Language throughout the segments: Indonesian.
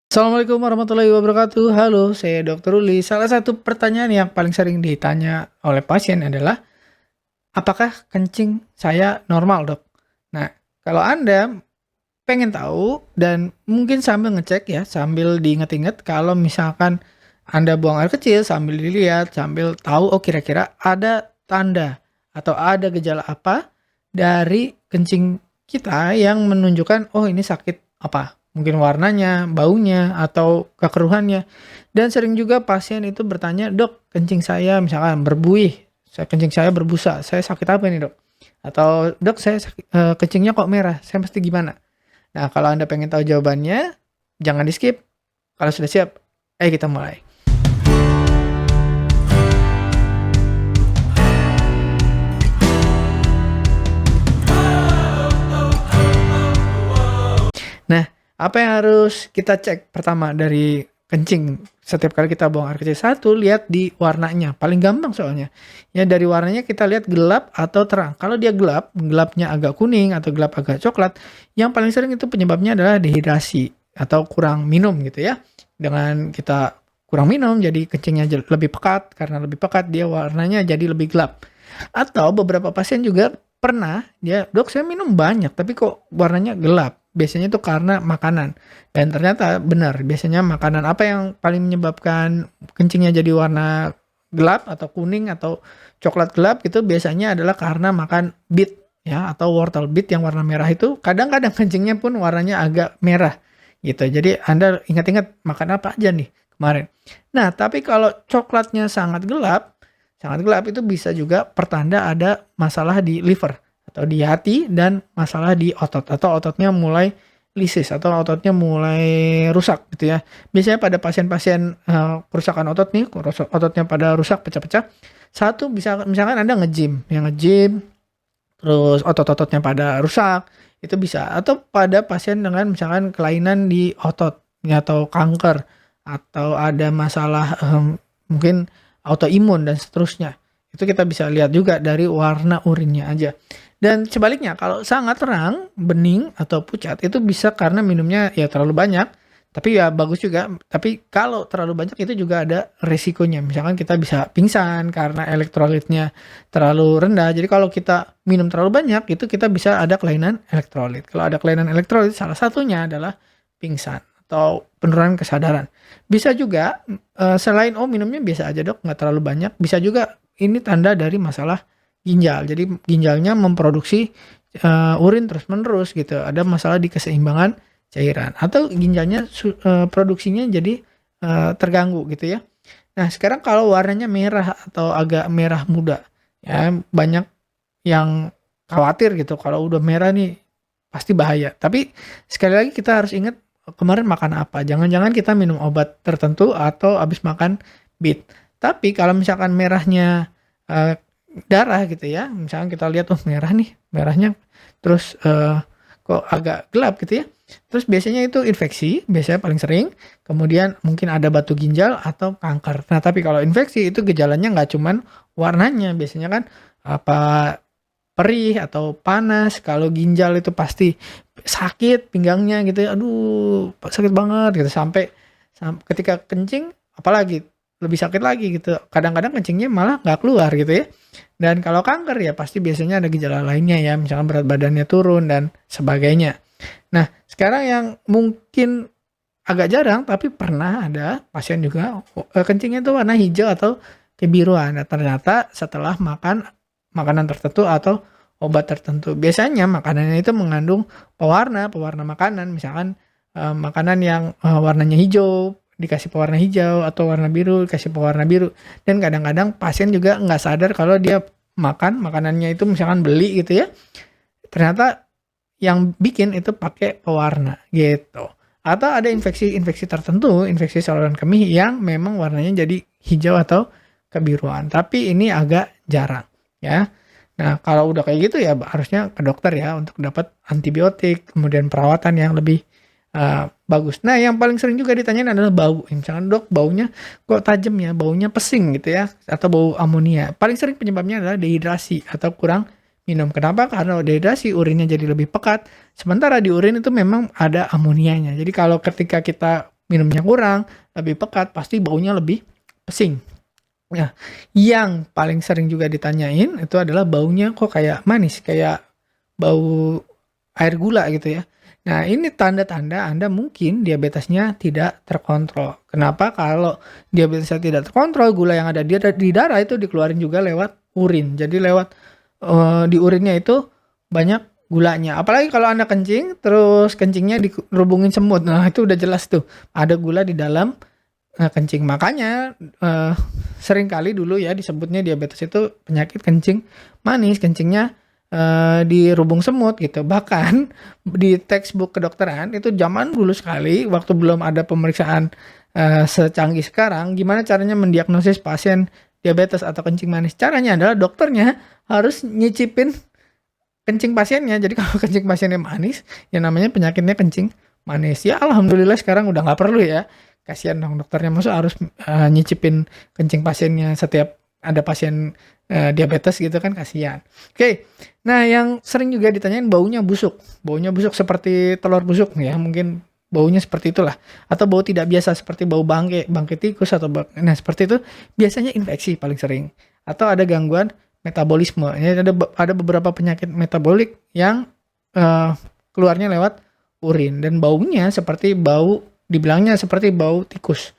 Assalamualaikum warahmatullahi wabarakatuh. Halo, saya Dr. Ruli. Salah satu pertanyaan yang paling sering ditanya oleh pasien adalah, apakah kencing saya normal, Dok? Nah, kalau Anda pengen tahu dan mungkin sambil ngecek ya, sambil diinget-inget kalau misalkan Anda buang air kecil sambil dilihat, sambil tahu oh kira-kira ada tanda atau ada gejala apa dari kencing kita yang menunjukkan oh ini sakit apa? Mungkin warnanya, baunya, atau kekeruhannya. Dan sering juga pasien itu bertanya, "Dok, kencing saya misalkan berbuih, kencing saya berbusa, saya sakit apa nih, Dok?" Atau, "Dok, saya kencingnya kok merah, saya mesti gimana?" Nah, kalau Anda pengen tahu jawabannya, jangan di-skip. Kalau sudah siap, ayo kita mulai. Nah, apa yang harus kita cek pertama dari kencing setiap kali kita buang air kecil? Satu, lihat di warnanya. Paling gampang soalnya. Ya, dari warnanya kita lihat gelap atau terang. Kalau dia gelap, gelapnya agak kuning atau gelap agak coklat, yang paling sering itu penyebabnya adalah dehidrasi atau kurang minum gitu ya. Dengan kita kurang minum, jadi kencingnya lebih pekat. Karena lebih pekat, dia warnanya jadi lebih gelap. Atau beberapa pasien juga pernah, dia, "Dok, saya minum banyak, tapi kok warnanya gelap?" Biasanya itu karena makanan. Dan ternyata benar, biasanya makanan apa yang paling menyebabkan kencingnya jadi warna gelap atau kuning atau coklat gelap itu biasanya adalah karena makan beet ya atau wortel beet yang warna merah itu kadang-kadang kencingnya pun warnanya agak merah gitu. Jadi Anda ingat-ingat makan apa aja nih kemarin. Nah, tapi kalau coklatnya sangat gelap itu bisa juga pertanda ada masalah di liver atau di hati dan masalah di otot atau ototnya mulai lisis atau ototnya mulai rusak gitu ya. Biasanya pada pasien-pasien, kerusakan otot nih, ototnya pada rusak, pecah-pecah, satu bisa misalkan Anda nge-gym, ya nge-gym, terus otot-ototnya pada rusak, itu bisa. Atau pada pasien dengan misalkan kelainan di otot, ya atau kanker, atau ada masalah, mungkin autoimun dan seterusnya. Itu kita bisa lihat juga dari warna urinnya aja. Dan sebaliknya kalau sangat terang, bening atau pucat itu bisa karena minumnya ya terlalu banyak, tapi ya bagus juga. Tapi kalau terlalu banyak itu juga ada resikonya. Misalkan kita bisa pingsan karena elektrolitnya terlalu rendah. Jadi kalau kita minum terlalu banyak itu kita bisa ada kelainan elektrolit. Kalau ada kelainan elektrolit salah satunya adalah pingsan atau penurunan kesadaran. Bisa juga selain oh minumnya biasa aja Dok, nggak terlalu banyak, bisa juga ini tanda dari masalah ginjal. Jadi ginjalnya memproduksi urin terus-menerus gitu. Ada masalah di keseimbangan cairan atau ginjalnya produksinya jadi terganggu gitu ya. Nah, sekarang kalau warnanya merah atau agak merah muda ya banyak yang khawatir gitu kalau udah merah nih pasti bahaya. Tapi sekali lagi kita harus ingat kemarin makan apa. Jangan-jangan kita minum obat tertentu atau habis makan beet. Tapi kalau misalkan merahnya eh, darah gitu ya, misalkan kita lihat oh merah nih, merahnya terus kok agak gelap gitu ya. Terus biasanya itu infeksi, biasanya paling sering. Kemudian mungkin ada batu ginjal atau kanker. Nah, tapi kalau infeksi itu gejalanya nggak cuman warnanya, biasanya kan apa perih atau panas. Kalau ginjal itu pasti sakit pinggangnya gitu ya, aduh sakit banget gitu sampai ketika kencing apalagi lebih sakit lagi gitu. Kadang-kadang kencingnya malah nggak keluar gitu ya. Dan kalau kanker ya pasti biasanya ada gejala lainnya ya, misalkan berat badannya turun dan sebagainya. Nah, sekarang yang mungkin agak jarang tapi pernah ada pasien juga kencingnya tuh warna hijau atau kebiruan. Nah, ternyata setelah makan makanan tertentu atau obat tertentu. Biasanya makanannya itu mengandung pewarna makanan, misalkan makanan yang warnanya hijau dikasih pewarna hijau atau warna biru dikasih pewarna biru. Dan kadang-kadang pasien juga nggak sadar kalau dia makan makanannya itu misalkan beli gitu ya. Ternyata yang bikin itu pakai pewarna gitu. Atau ada infeksi-infeksi tertentu, infeksi saluran kemih yang memang warnanya jadi hijau atau kebiruan. Tapi ini agak jarang ya. Nah, kalau udah kayak gitu ya harusnya ke dokter ya untuk dapat antibiotik, kemudian perawatan yang lebih bagus. Nah, yang paling sering juga ditanyain adalah bau. Misalkan, "Dok, baunya kok tajam ya, baunya pesing," gitu ya, atau bau amonia. Paling sering penyebabnya adalah dehidrasi atau kurang minum. Kenapa? Karena dehidrasi urinnya jadi lebih pekat, sementara di urin itu memang ada amonianya. Jadi kalau ketika kita minumnya kurang, lebih pekat, pasti baunya lebih pesing. Nah, yang paling sering juga ditanyain itu adalah baunya kok kayak manis, kayak bau air gula gitu ya. Nah, ini tanda-tanda Anda mungkin diabetesnya tidak terkontrol. Kenapa? Kalau diabetesnya tidak terkontrol, gula yang ada di darah itu dikeluarin juga lewat urin. Jadi lewat di urinnya itu banyak gulanya. Apalagi kalau Anda kencing, terus kencingnya dirubungin semut. Nah, itu udah jelas tuh ada gula di dalam kencing. Makanya seringkali dulu ya disebutnya diabetes itu penyakit kencing manis, kencingnya dirubung semut gitu. Bahkan di textbook kedokteran itu zaman dulu sekali waktu belum ada pemeriksaan secanggih sekarang, gimana caranya mendiagnosis pasien diabetes atau kencing manis? Caranya adalah dokternya harus nyicipin kencing pasiennya. Jadi kalau kencing pasiennya manis, ya namanya penyakitnya kencing manis. Ya alhamdulillah sekarang udah nggak perlu ya. Kasihan dong dokternya, masa harus nyicipin kencing pasiennya setiap ada pasien diabetes gitu kan, kasihan. Oke, nah yang sering juga ditanyain baunya busuk. Baunya busuk seperti telur busuk ya, mungkin baunya seperti itulah. Atau bau tidak biasa seperti bau bangke tikus atau nah seperti itu biasanya infeksi paling sering. Atau ada gangguan metabolisme. Ini ada beberapa penyakit metabolik yang keluarnya lewat urin dan baunya seperti bau, dibilangnya seperti bau tikus.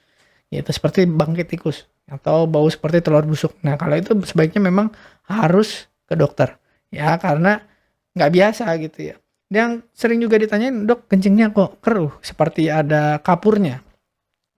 Yaitu seperti bangkit tikus atau bau seperti telur busuk. Nah, kalau itu sebaiknya memang harus ke dokter. Ya, karena nggak biasa gitu ya. Yang sering juga ditanyain, "Dok, kencingnya kok keruh seperti ada kapurnya?"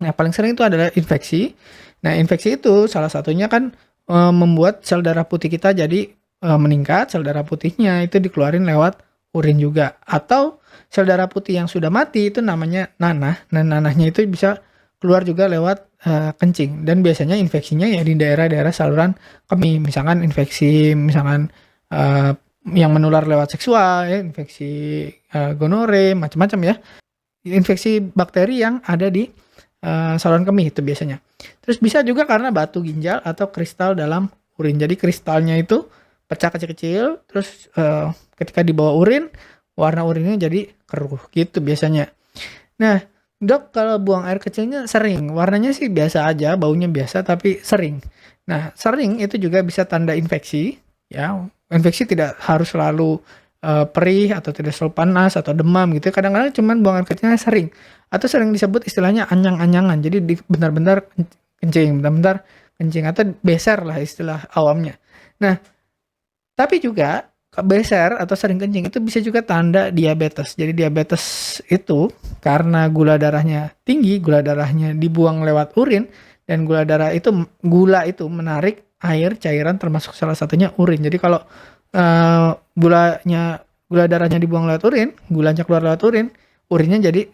Nah, paling sering itu adalah infeksi. Nah, infeksi itu salah satunya kan membuat sel darah putih kita jadi meningkat, sel darah putihnya itu dikeluarin lewat urin juga. Atau sel darah putih yang sudah mati itu namanya nanah. Nah, nanahnya itu bisa keluar juga lewat kencing. Dan biasanya infeksinya ya di daerah-daerah saluran kemih. Misalkan infeksi, misalkan yang menular lewat seksual, ya, infeksi gonore, macam-macam ya. Infeksi bakteri yang ada di saluran kemih itu biasanya. Terus bisa juga karena batu ginjal atau kristal dalam urin. Jadi kristalnya itu pecah kecil-kecil, terus ketika dibawa urin, warna urinnya jadi keruh gitu biasanya. Nah, Dok, kalau buang air kecilnya sering, warnanya sih biasa aja, baunya biasa tapi sering. Nah, sering itu juga bisa tanda infeksi, ya. Infeksi tidak harus selalu perih atau tidak selalu panas atau demam gitu. Kadang-kadang cuman buang air kecilnya sering atau sering disebut istilahnya anyang-anyangan. Jadi benar-benar kencing, benar-benar kencing atau beser lah istilah awamnya. Nah, tapi juga beser atau sering kencing itu bisa juga tanda diabetes. Jadi diabetes itu karena gula darahnya tinggi, gula darahnya dibuang lewat urin dan gula itu menarik air cairan termasuk salah satunya urin. Jadi kalau gula darahnya dibuang lewat urin, gulanya keluar lewat urin, urinnya jadi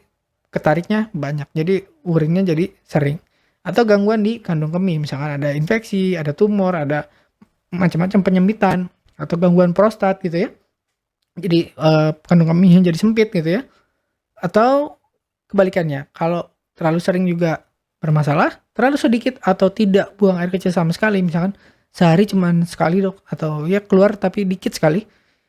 ketariknya banyak. Jadi urinnya jadi sering. Atau gangguan di kandung kemih, misalkan ada infeksi, ada tumor, ada macam-macam penyempitan atau gangguan prostat gitu ya. Jadi kandung kemihnya jadi sempit gitu ya. Atau kebalikannya, kalau terlalu sering juga bermasalah, terlalu sedikit atau tidak buang air kecil sama sekali, misalkan sehari cuman sekali Dok, atau ya keluar tapi dikit sekali,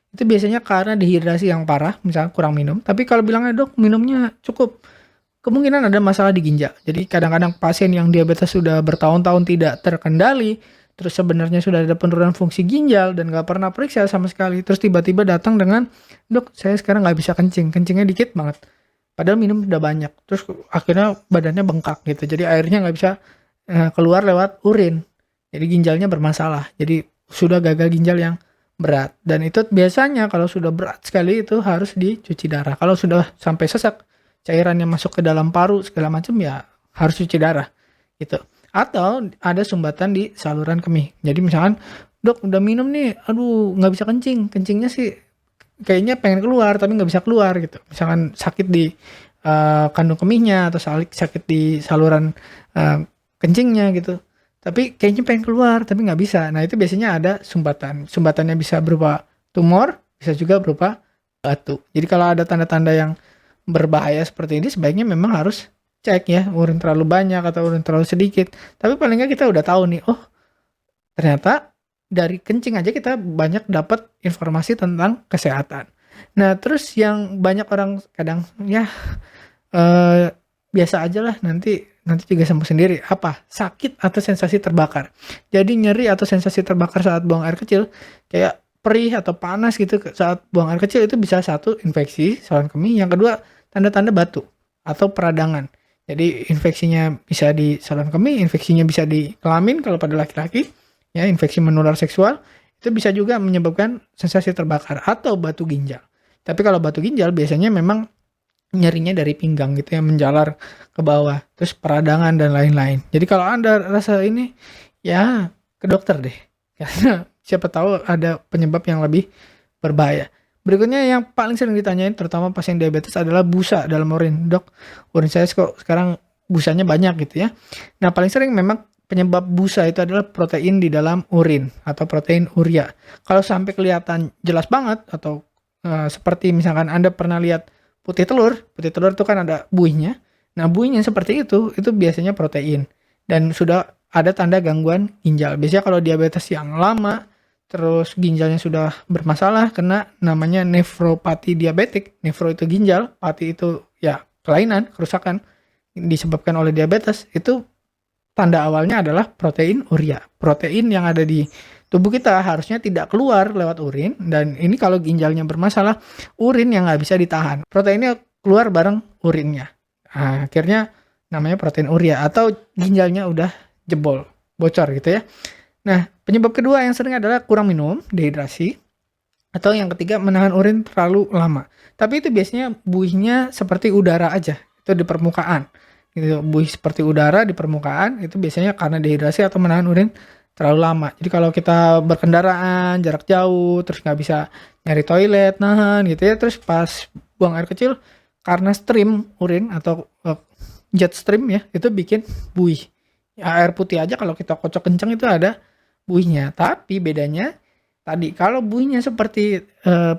itu biasanya karena dehidrasi yang parah, misalkan kurang minum. Tapi kalau bilangnya Dok minumnya cukup, kemungkinan ada masalah di ginjal. Jadi kadang-kadang pasien yang diabetes sudah bertahun-tahun tidak terkendali, terus sebenarnya sudah ada penurunan fungsi ginjal dan nggak pernah periksa sama sekali, terus tiba-tiba datang dengan, "Dok, saya sekarang nggak bisa kencing, kencingnya dikit banget." Padahal minum udah banyak, terus akhirnya badannya bengkak gitu. Jadi airnya nggak bisa keluar lewat urin. Jadi ginjalnya bermasalah. Jadi sudah gagal ginjal yang berat. Dan itu biasanya kalau sudah berat sekali itu harus dicuci darah. Kalau sudah sampai sesak, cairannya masuk ke dalam paru segala macam ya harus cuci darah gitu. Atau ada sumbatan di saluran kemih. Jadi misalkan, "Dok, udah minum nih, aduh nggak bisa kencing. Kencingnya sih kayaknya pengen keluar tapi nggak bisa keluar," gitu. Misalkan sakit di kandung kemihnya atau sakit di saluran kencingnya gitu. Tapi kayaknya pengen keluar tapi nggak bisa. Nah, itu biasanya ada sumbatan. Sumbatannya bisa berupa tumor, bisa juga berupa batu. Jadi kalau ada tanda-tanda yang berbahaya seperti ini sebaiknya memang harus cek ya, urin terlalu banyak atau urin terlalu sedikit. Tapi paling nggak kita udah tahu nih, oh ternyata dari kencing aja kita banyak dapat informasi tentang kesehatan. Nah, terus yang banyak orang kadang ya biasa aja lah, nanti juga sembuh sendiri. Apa? Sakit atau sensasi terbakar. Jadi nyeri atau sensasi terbakar saat buang air kecil, kayak perih atau panas gitu saat buang air kecil, itu bisa satu, infeksi saluran kemih, yang kedua tanda-tanda batu atau peradangan. Jadi infeksinya bisa di saluran kemih, infeksinya bisa di kelamin kalau pada laki-laki, ya infeksi menular seksual, itu bisa juga menyebabkan sensasi terbakar atau batu ginjal. Tapi kalau batu ginjal biasanya memang nyerinya dari pinggang gitu ya, menjalar ke bawah, terus peradangan dan lain-lain. Jadi kalau Anda rasa ini, ya ke dokter deh. Karena siapa tahu ada penyebab yang lebih berbahaya. Berikutnya yang paling sering ditanyain terutama pasien diabetes adalah busa dalam urin. Dok, urin saya kok sekarang busanya banyak gitu ya. Nah, paling sering memang penyebab busa itu adalah protein di dalam urin atau protein urea. Kalau sampai kelihatan jelas banget atau seperti misalkan Anda pernah lihat putih telur itu kan ada buihnya. Nah, buihnya seperti itu biasanya protein. Dan sudah ada tanda gangguan ginjal. Biasanya kalau diabetes yang lama, terus ginjalnya sudah bermasalah, kena namanya nefropati diabetik. Nefro itu ginjal, pati itu ya kelainan, kerusakan disebabkan oleh diabetes. Itu tanda awalnya adalah protein urea. Protein yang ada di tubuh kita harusnya tidak keluar lewat urin, dan ini kalau ginjalnya bermasalah, urin yang nggak bisa ditahan. Proteinnya keluar bareng urinnya. Nah, akhirnya namanya protein urea atau ginjalnya udah jebol, bocor gitu ya. Nah, penyebab kedua yang sering adalah kurang minum, dehidrasi, atau yang ketiga menahan urin terlalu lama. Tapi itu biasanya buihnya seperti udara aja, itu di permukaan. Gitu, buih seperti udara di permukaan, itu biasanya karena dehidrasi atau menahan urin terlalu lama. Jadi kalau kita berkendaraan jarak jauh, terus nggak bisa nyari toilet, nahan gitu ya, terus pas buang air kecil karena stream urin atau jet stream ya, itu bikin buih. Ya, air putih aja kalau kita kocok kencang itu ada buihnya. Tapi bedanya tadi kalau buihnya seperti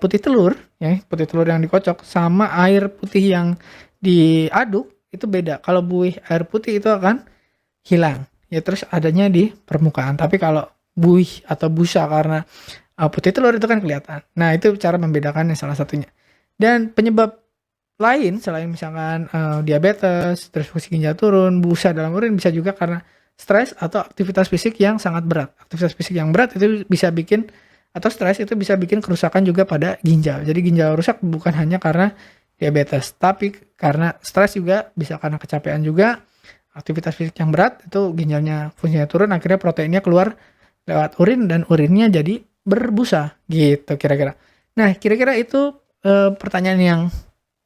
putih telur ya, putih telur yang dikocok sama air putih yang diaduk itu beda. Kalau buih air putih itu akan hilang. Ya terus adanya di permukaan. Tapi kalau buih atau busa karena putih telur itu kan kelihatan. Nah, itu cara membedakannya salah satunya. Dan penyebab lain selain misalkan diabetes, terus fungsi ginjal turun, busa dalam urin, bisa juga karena stres atau aktivitas fisik yang sangat berat. Aktivitas fisik yang berat itu bisa bikin, atau stres itu bisa bikin kerusakan juga pada ginjal. Jadi ginjal rusak bukan hanya karena diabetes, tapi karena stres juga, bisa karena kecapean juga. Aktivitas fisik yang berat itu ginjalnya fungsinya turun, akhirnya proteinnya keluar lewat urin dan urinnya jadi berbusa gitu kira-kira. Nah, kira-kira itu pertanyaan yang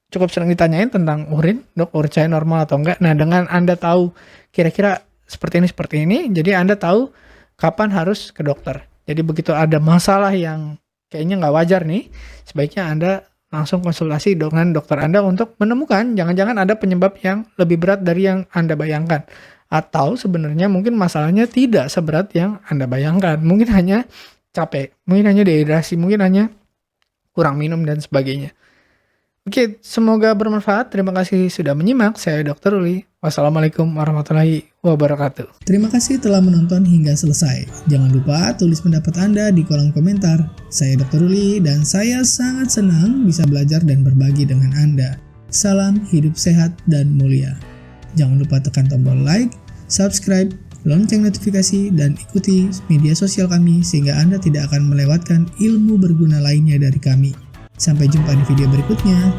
cukup sering ditanyain tentang urin. Dok, urin saya normal atau enggak? Nah, dengan Anda tahu kira-kira seperti ini, jadi Anda tahu kapan harus ke dokter. Jadi begitu ada masalah yang kayaknya nggak wajar nih, sebaiknya Anda langsung konsultasi dengan dokter Anda untuk menemukan jangan-jangan ada penyebab yang lebih berat dari yang Anda bayangkan. Atau sebenarnya mungkin masalahnya tidak seberat yang Anda bayangkan. Mungkin hanya capek, mungkin hanya dehidrasi, mungkin hanya kurang minum dan sebagainya. Oke, semoga bermanfaat. Terima kasih sudah menyimak. Saya Dr. Uli. Wassalamualaikum warahmatullahi wabarakatuh. Terima kasih telah menonton hingga selesai. Jangan lupa tulis pendapat Anda di kolom komentar. Saya Dr. Uli dan saya sangat senang bisa belajar dan berbagi dengan Anda. Salam hidup sehat dan mulia. Jangan lupa tekan tombol like, subscribe, lonceng notifikasi, dan ikuti media sosial kami sehingga Anda tidak akan melewatkan ilmu berguna lainnya dari kami. Sampai jumpa di video berikutnya.